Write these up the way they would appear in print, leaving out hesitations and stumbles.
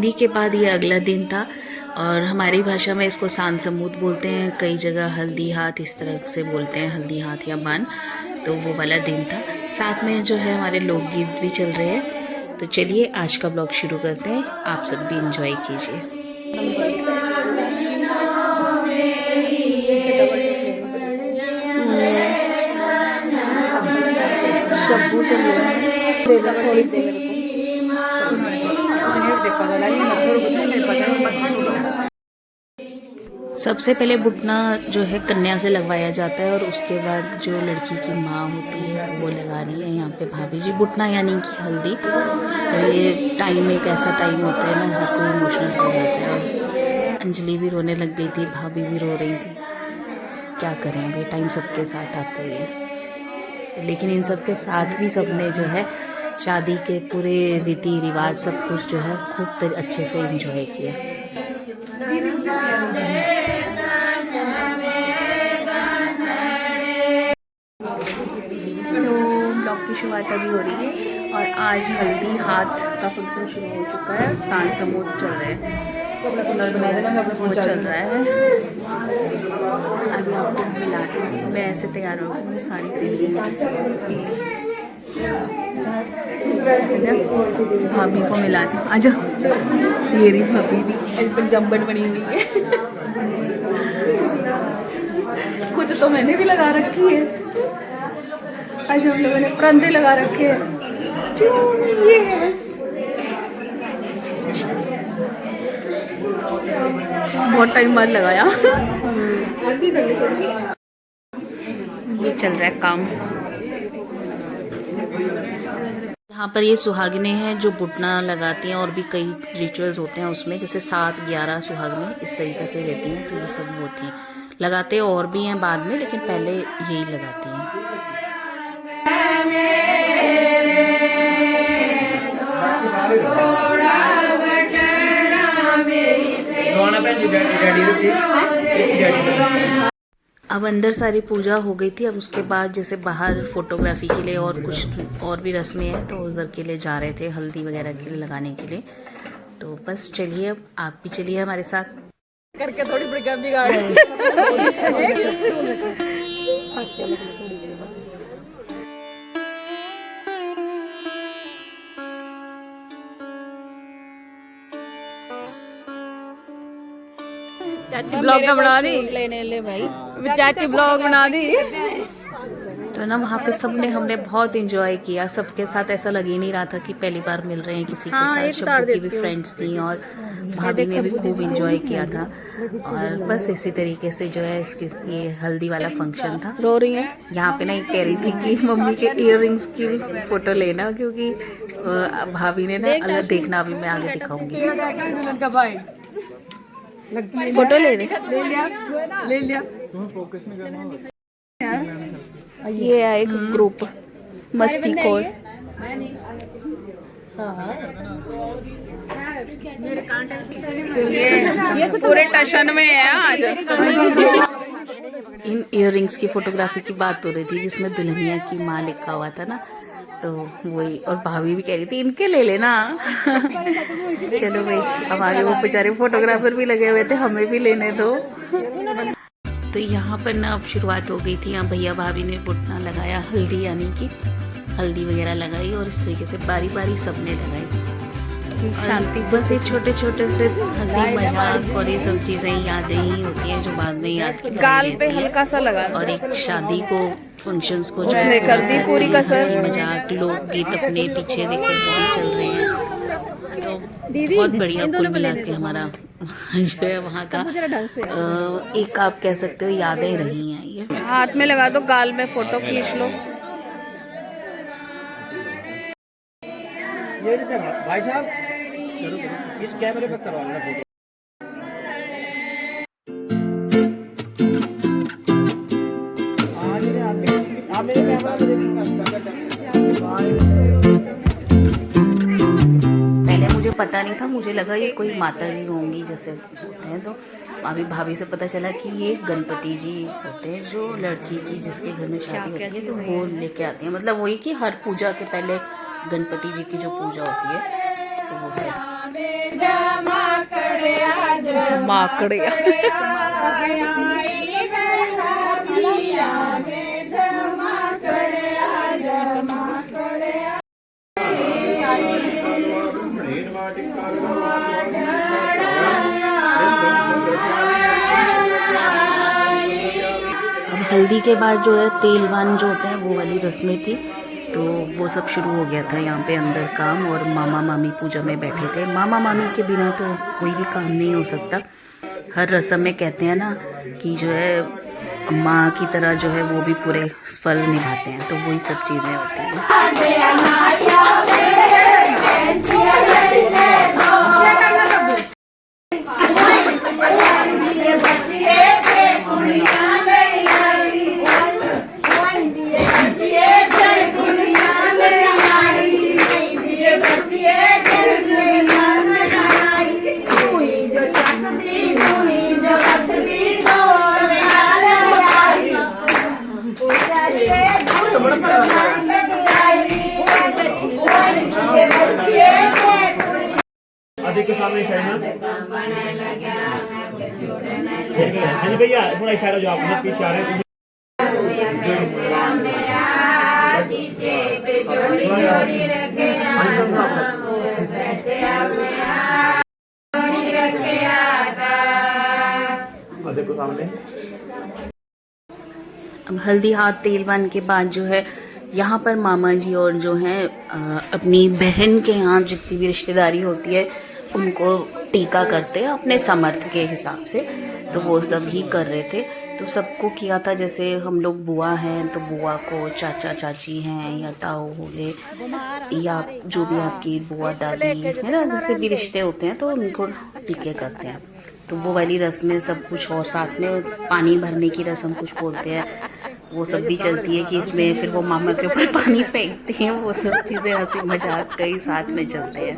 हल्दी के बाद ये अगला दिन था और हमारी भाषा में इसको सान समूद बोलते हैं, कई जगह हल्दी हाथ इस तरह से बोलते हैं, हल्दी हाथ या बान। तो वो वाला दिन था। साथ में जो है हमारे लोकगीत भी चल रहे हैं। तो चलिए आज का ब्लॉग शुरू करते हैं, आप सब भी इंजॉय कीजिए। शब्बू से थोड़ी सी सबसे पहले बुटना जो है कन्या से लगवाया जाता है और उसके बाद जो लड़की की माँ होती है वो लगा रही है यहाँ पे भाभी जी बुटना यानी कि हल्दी। और ये टाइम एक ऐसा टाइम होता है ना, हर कोई इमोशनल हो जाता है। अंजलि भी रोने लग गई थी, भाभी भी रो रही थी। क्या करें, अभी टाइम सबके साथ आता ही है, लेकिन इन सब के साथ भी सबने जो है शादी के पूरे रीति रिवाज सब कुछ जो है खूब अच्छे से एंजॉय किया। ब्लॉग की शुरुआत अभी हो रही है और आज हल्दी हाथ का फंक्शन शुरू हो चुका है। सान समूद चल रहे हैं, वो चल रहा है। अभी आपको मिलाती हूँ, मैं ऐसे तैयार हो गई, साड़ी पीली भाभी को मिलाती हूँ। आजा, ये रही भाभी भी पंजाबन बनी हुई है। खुद तो मैंने भी लगा रखी है, आज हम लोगों ने परंदे लगा रखे हैं। ये है बस, बहुत टाइम बाद लगाया। ये चल रहा है काम। यहाँ पर ये सुहागिनें हैं जो बुटना लगाती हैं और भी कई रिचुअल्स होते हैं उसमें, जैसे 7-11 सुहागिनें इस तरीके से रहती हैं। तो ये सब होती हैं, लगाते और भी हैं बाद में, लेकिन पहले यही लगाती हैं। अब अंदर सारी पूजा हो गई थी। अब उसके बाद जैसे बाहर फोटोग्राफी के लिए और कुछ और भी रस्में हैं, तो उधर के लिए जा रहे थे, हल्दी वगैरह के लिए लगाने के लिए। तो बस चलिए, अब आप भी चलिए हमारे साथ। करके थोड़ी बिगाड़ चाची ब्लॉग बना दी, लेने ले भाई, चाची ब्लॉग बना दी। तो ना वहाँ पे हमने बहुत इंजॉय किया सबके साथ। ऐसा लग ही नहीं रहा था कि पहली बार मिल रहे हैं किसी के साथ। शब्बू की भी फ्रेंड्स थी और भाभी ने भी खूब इंजॉय किया था। और बस इसी तरीके से जो है इसकी ये हल्दी वाला फंक्शन था। रो रही है यहाँ पे ना, ये कह रही थी कि मम्मी के इयररिंग्स की भी फोटो लेना, क्योंकि भाभी ने ना अलग देखना, अभी मैं आगे दिखाऊंगी। फोटो ले लिया। ये है एक ग्रुप मस्ती खोर। ये पूरे टशन में है आज। इन इयररिंग्स की फोटोग्राफी की बात हो रही थी, जिसमें दुल्हनिया की माँ लिखा हुआ था ना, तो वही। और भाभी भी कह रही थी इनके ले लेना। चलो भाई, हमारे वो बेचारे फोटोग्राफर भी लगे हुए थे, हमें भी लेने दो। तो यहाँ पर ना अब शुरुआत हो गई थी। यहाँ भैया भाभी ने बुटना लगाया, हल्दी यानी कि हल्दी वगैरह लगाई, और इस तरीके से बारी बारी सबने लगाई। शांति बस ये छोटे छोटे से हंसी मजाक और ये सब चीज़ें यादें ही होती हैं जो बाद में याद गाल पे हल्का सा लगा। और एक शादी को, फंक्शंस को उसने कर दी पूरी कसर। हंसी मजाक, लोकगीत अपने पीछे देखो चल रहे हैं। तो बहुत बढ़िया कुल मिला के हमारा जो है वहाँ का एक, आप कह सकते हो, यादें रही हैं। ये हाथ में लगा दो, गाल में फोटो खींच लो। ये भाई साहब इस कैमरे पे करवा लेना फोटो। पहले मुझे पता नहीं था, मुझे लगा ये कोई माता जी होंगी जैसे होते हैं। तो अभी भाभी से पता चला कि ये गणपति जी होते हैं, जो लड़की की जिसके घर में शादी होती है तो वो लेके आती हैं। मतलब वही कि हर पूजा के पहले गणपति जी की जो पूजा होती है तो वो सब जमाकड़िया अब हल्दी के बाद जो है तेलवान जो होते हैं वो वाली रस्में थी, तो वो सब शुरू हो गया था यहाँ पे अंदर काम। और मामा मामी पूजा में बैठे थे। मामा मामी के बिना तो कोई भी काम नहीं हो सकता। हर रस्म में कहते हैं ना कि जो है माँ की तरह जो है वो भी पूरे फल निभाते हैं, तो वही सब चीज़ें होती हैं। के सामने साइड में भैया थोड़ा इस साइड हो जाओ, आप पीछे आ रहे हैं। देखो सामने। अब हल्दी हाथ तेलवान के बाद जो है यहाँ पर मामा जी और जो हैं अपनी बहन के यहाँ जितनी भी रिश्तेदारी होती है उनको टीका करते हैं अपने सामर्थ्य के हिसाब से, तो वो सब ही कर रहे थे। तो सबको किया था, जैसे हम लोग बुआ हैं तो बुआ को, चाचा चाची हैं या ताऊ हो गए या जो भी आपकी बुआ दादी है ना, जैसे भी रिश्ते होते हैं तो उनको टीके करते हैं। तो वो वाली रस्में सब कुछ, और साथ में पानी भरने की रस्म कुछ बोलते हैं, वो सब भी चलती है कि इसमें फिर वो मामा के ऊपर पानी फेंकते हैं। वो सब चीज़ें हंसी मजाक कई साथ में चलते हैं।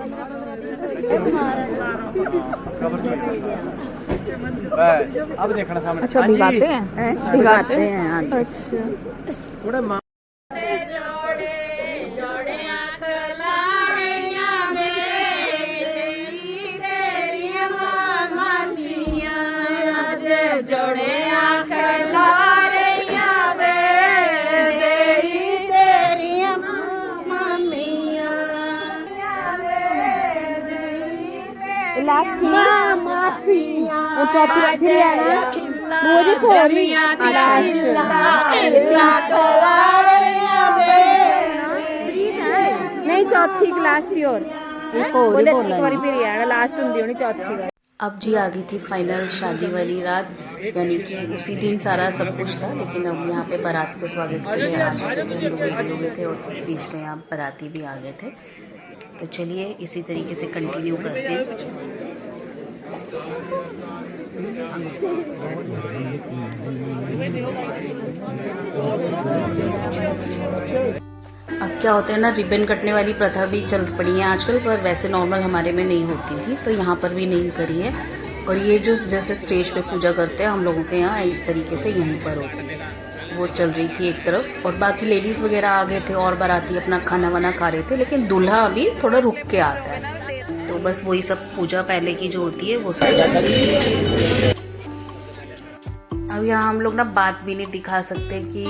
अब देखना सामने। अच्छा भिगाते हैं, भिगाते हैं। अच्छा थोड़ा लास्ट वो चौथी फिर आना मुझे कोरी लास्ट नहीं चौथी लास्ट ईयर बोले एक बार फिर आना लास्ट हुंदी होनी चौथी। अब जी आ गई थी फाइनल शादी वाली रात, यानी कि उसी दिन सारा सब कुछ था, लेकिन अब यहाँ पे बारात के स्वागत के लिए आ चुके थे, हम लोग रेडी हो गए थे और कुछ बीच में यहाँ बाराती भी आ गए थे। तो चलिए इसी तरीके से कंटिन्यू करते हैं। अब क्या होता है ना, रिबन कटने वाली प्रथा भी चल पड़ी है आजकल, पर वैसे नॉर्मल हमारे में नहीं होती थी, तो यहाँ पर भी नहीं करी है। और ये जो जैसे स्टेज पे पूजा करते हैं हम लोगों के यहाँ, इस तरीके से यहीं पर होती है, वो चल रही थी एक तरफ। और बाकी लेडीज़ वगैरह आ गए थे और बाराती अपना खाना वाना खा रहे थे, लेकिन दूल्हा अभी थोड़ा रुक के आता है। तो बस वही सब पूजा पहले की जो होती है वो सब चल रही है। अब यहाँ हम लोग ना बात भी नहीं दिखा सकते कि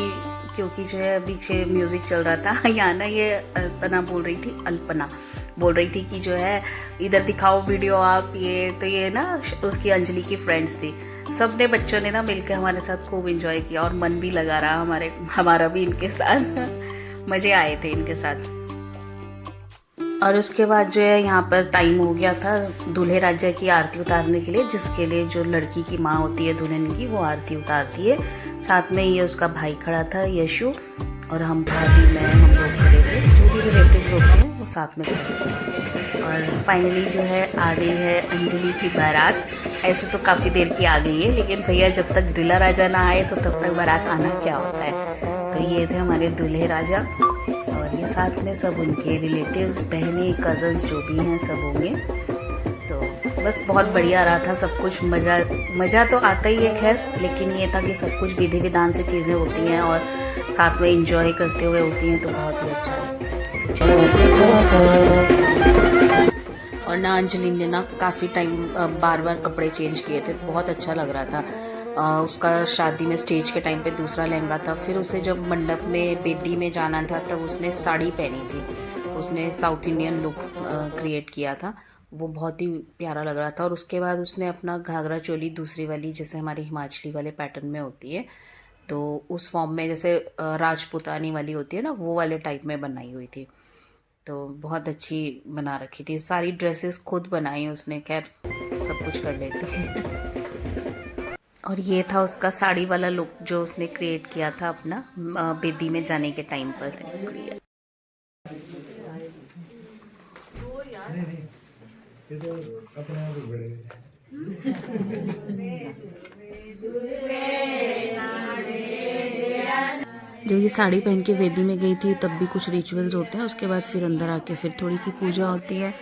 क्योंकि जो है पीछे म्यूज़िक चल रहा था। यहाँ ना ये अल्पना बोल रही थी, अल्पना बोल रही थी कि जो है इधर दिखाओ वीडियो आप ये, तो ये ना उसकी अंजलि की फ्रेंड्स थी। सब ने बच्चों ने ना मिलकर हमारे साथ खूब एंजॉय किया और मन भी लगा रहा हमारा भी इनके साथ। मज़े आए थे इनके साथ। और उसके बाद जो है यहाँ पर टाइम हो गया था दूल्हे राजा की आरती उतारने के लिए, जिसके लिए जो लड़की की माँ होती है दुल्हन की, वो आरती उतारती है। साथ में ये उसका भाई खड़ा था यशु, और हम भाभी में हम लोग खड़े थे, जो भी रिलेटिव्स होते हैं वो साथ में खड़े थे। और फाइनली जो है आ गई है अंजलि की बारात। ऐसे तो काफ़ी देर की आ गई है, लेकिन भैया जब तक दूल्हा राजा ना आए तो तब तक बारात आना क्या होता है। तो ये थे हमारे दूल्हे राजा, और ये साथ में सब उनके रिलेटिव्स, बहनें, कज़न्स जो भी हैं सब होंगे। तो बस बहुत बढ़िया रहा था सब कुछ। मज़ा तो आता ही है खैर, लेकिन ये था कि सब कुछ विधि विधान से चीज़ें होती हैं और साथ में एंजॉय करते हुए होती हैं, तो बहुत ही अच्छा है। और ना अंजलि ने ना काफ़ी टाइम बार बार कपड़े चेंज किए थे, बहुत अच्छा लग रहा था। उसका शादी में स्टेज के टाइम पे दूसरा लहंगा था, फिर उसे जब मंडप में बेदी में जाना था तब उसने साड़ी पहनी थी, उसने साउथ इंडियन लुक क्रिएट किया था, वो बहुत ही प्यारा लग रहा था। और उसके बाद उसने अपना घाघरा चोली दूसरी वाली जैसे हमारी हिमाचली वाले पैटर्न में होती है, तो उस फॉर्म में जैसे राजपूतानी वाली होती है ना, वो वाले टाइप में बनाई हुई थी, तो बहुत अच्छी बना रखी थी। सारी ड्रेसेस खुद बनाई उसने, खैर सब कुछ कर लेती है। और ये था उसका साड़ी वाला लुक जो उसने क्रिएट किया था अपना बेदी में जाने के टाइम पर। जब ये साड़ी पहन के वेदी में गई थी तब भी कुछ रिचुअल्स होते हैं, उसके बाद फिर अंदर आके फिर थोड़ी सी पूजा होती है,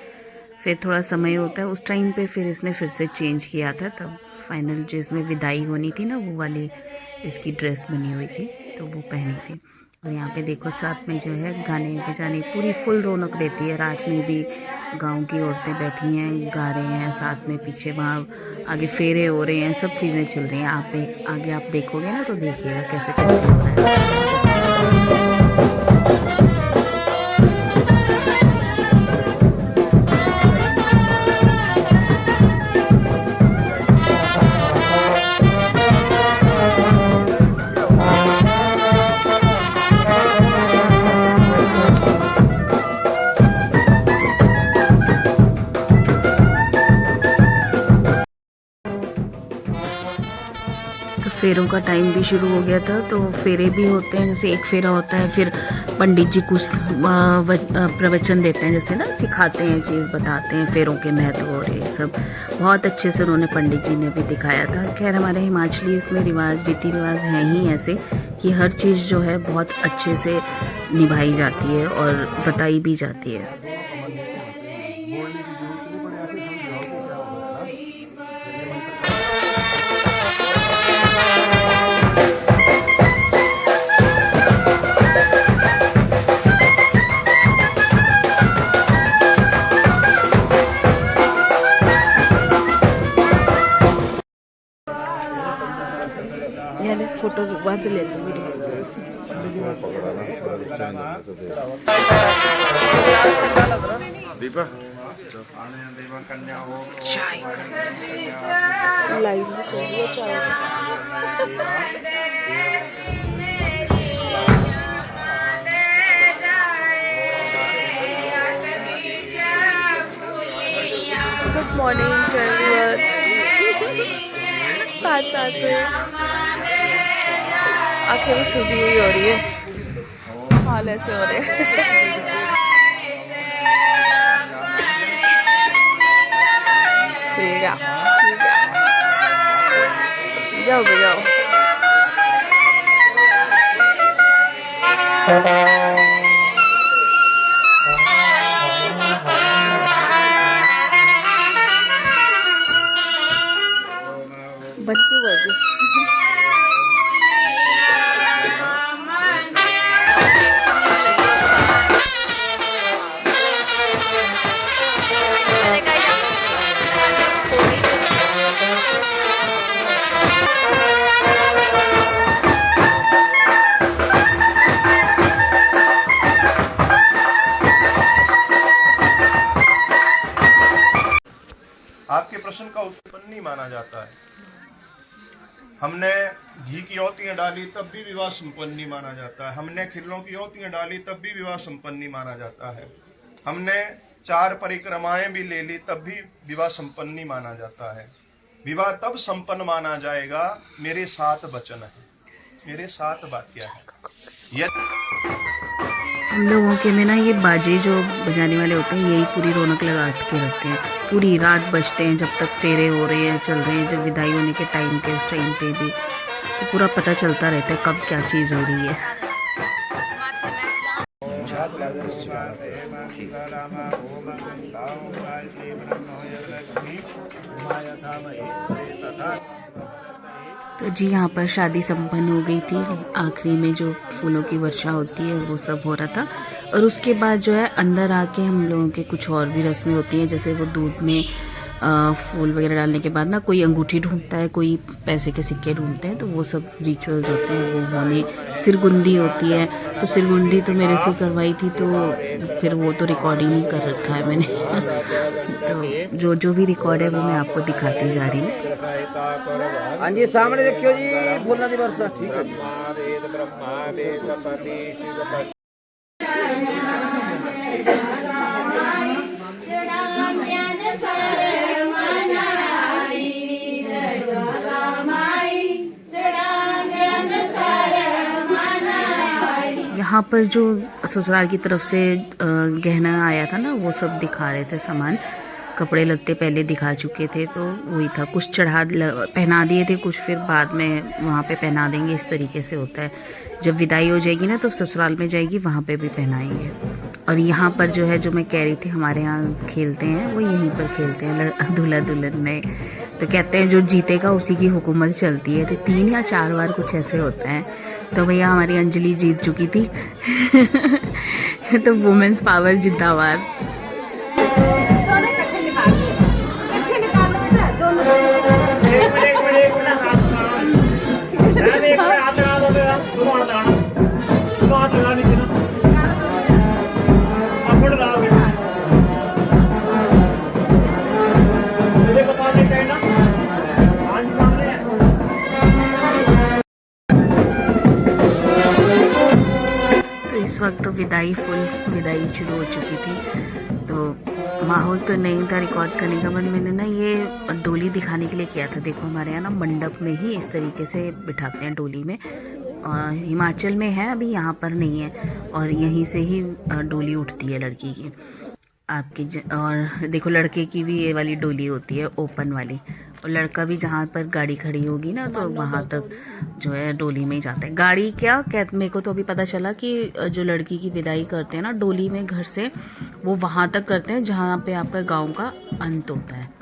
फिर थोड़ा समय होता है। उस टाइम पे फिर इसने फिर से चेंज किया था, तब फाइनल जो इसमें विदाई होनी थी ना, वो वाली इसकी ड्रेस बनी हुई थी, तो वो पहनी थी। और यहाँ पे देखो साथ में जो है गाने बजाने पूरी फुल रौनक रहती है। रात में भी गांव की औरतें बैठी हैं, गा रहे हैं, साथ में पीछे वहाँ आगे फेरे हो रहे हैं, सब चीज़ें चल रही हैं। आगे आप देखोगे ना तो देखिएगा कैसे कैसे हो रहा है। फेरों का टाइम भी शुरू हो गया था, तो फेरे भी होते हैं, जैसे एक फेरा होता है, फिर पंडित जी कुछ प्रवचन देते हैं, जैसे ना सिखाते हैं, चीज़ बताते हैं फेरों के महत्व और ये सब बहुत अच्छे से उन्होंने पंडित जी ने भी दिखाया था। खैर हमारे हिमाचली इसमें रिवाज रीति रिवाज हैं ही ऐसे कि हर चीज़ जो है बहुत अच्छे से निभाई जाती है और बताई भी जाती है। फोटो वहाँ से लेते दीपा चाय लाइव में चल रही है चाय। Good morning everyone. साथ साथ में आंखें भी सूजी हुई हो रही है, हाल ऐसे हो रहे हैं। जाओ जाओ। बच्चों वर्ग आपके प्रश्न का उत्पन्न नहीं माना जाता है। हमने घी की औतियां डाली तब भी विवाह संपन्न नहीं माना जाता है। हमने खिल्लों की औतियां डाली तब भी विवाह संपन्न नहीं माना जाता है। हमने 4 परिक्रमाएं भी ले ली तब भी विवाह संपन्न नहीं माना जाता है। विवाह तब संपन्न माना जाएगा, मेरे 7 वचन है, मेरे 7 वाक्य है। हम लोगों के में ना ये बाजे जो बजाने वाले होते हैं यही पूरी रौनक लगा के रखते हैं, पूरी रात बजते हैं जब तक फेरे हो रहे हैं, चल रहे हैं। जब विदाई होने के टाइम पे उस टाइम पे भी तो पूरा पता चलता रहता है कब क्या चीज़ हो रही है। तो जी यहाँ पर शादी संपन्न हो गई थी। आखिरी में जो फूलों की वर्षा होती है वो सब हो रहा था। और उसके बाद जो है अंदर आके हम लोगों के कुछ और भी रस्में होती हैं, जैसे वो दूध में फूल वगैरह डालने के बाद ना कोई अंगूठी ढूंढता है, कोई पैसे के सिक्के ढूंढते हैं, तो वो सब रिचुअल्स होते हैं वो होने। सिरगुंदी होती है, तो सिरगुंदी तो मेरे से करवाई थी, तो फिर वो तो रिकॉर्ड ही नहीं कर रखा है मैंने तो जो भी रिकॉर्ड है वो मैं आपको दिखाती जा रही हूँ। हाँ जी, सामने देखियो जी फूलों की वर्षा। ठीक है। यहाँ पर जो ससुराल की तरफ से गहना आया था ना, वो सब दिखा रहे थे सामान। कपड़े लत्ते पहले दिखा चुके थे, तो वही था, कुछ पहना दिए थे, कुछ फिर बाद में वहाँ पे पहना देंगे। इस तरीके से होता है। जब विदाई हो जाएगी ना तो ससुराल में जाएगी, वहाँ पे भी पहनाएंगे। और यहाँ पर जो है, जो मैं कह रही थी हमारे यहाँ खेलते हैं, वो यहीं पर खेलते हैं दूल्हा दुल्हन ने। तो कहते हैं जो जीतेगा उसी की हुकूमत चलती है। तो 3 या 4 बार कुछ ऐसे होता है। तो भैया हमारी अंजलि जीत चुकी थी तो वुमेन्स पावर जिंदाबाद। इस वक्त तो विदाई शुरू हो चुकी थी, तो माहौल तो नहीं था रिकॉर्ड करने का, बट मैंने ना ये डोली दिखाने के लिए किया था। देखो हमारे यहाँ ना मंडप में ही इस तरीके से बिठाते हैं डोली में। और हिमाचल में है, अभी यहाँ पर नहीं है। और यहीं से ही डोली उठती है लड़की की आपकी और देखो लड़के की भी ये वाली डोली होती है, ओपन वाली। और लड़का भी जहाँ पर गाड़ी खड़ी होगी ना, तो वहाँ तक जो है डोली में ही जाता है। गाड़ी क्या मेरे को तो अभी पता चला कि जो लड़की की विदाई करते हैं ना डोली में घर से, वो वहाँ तक करते हैं जहाँ पे आपका गांव का अंत होता है।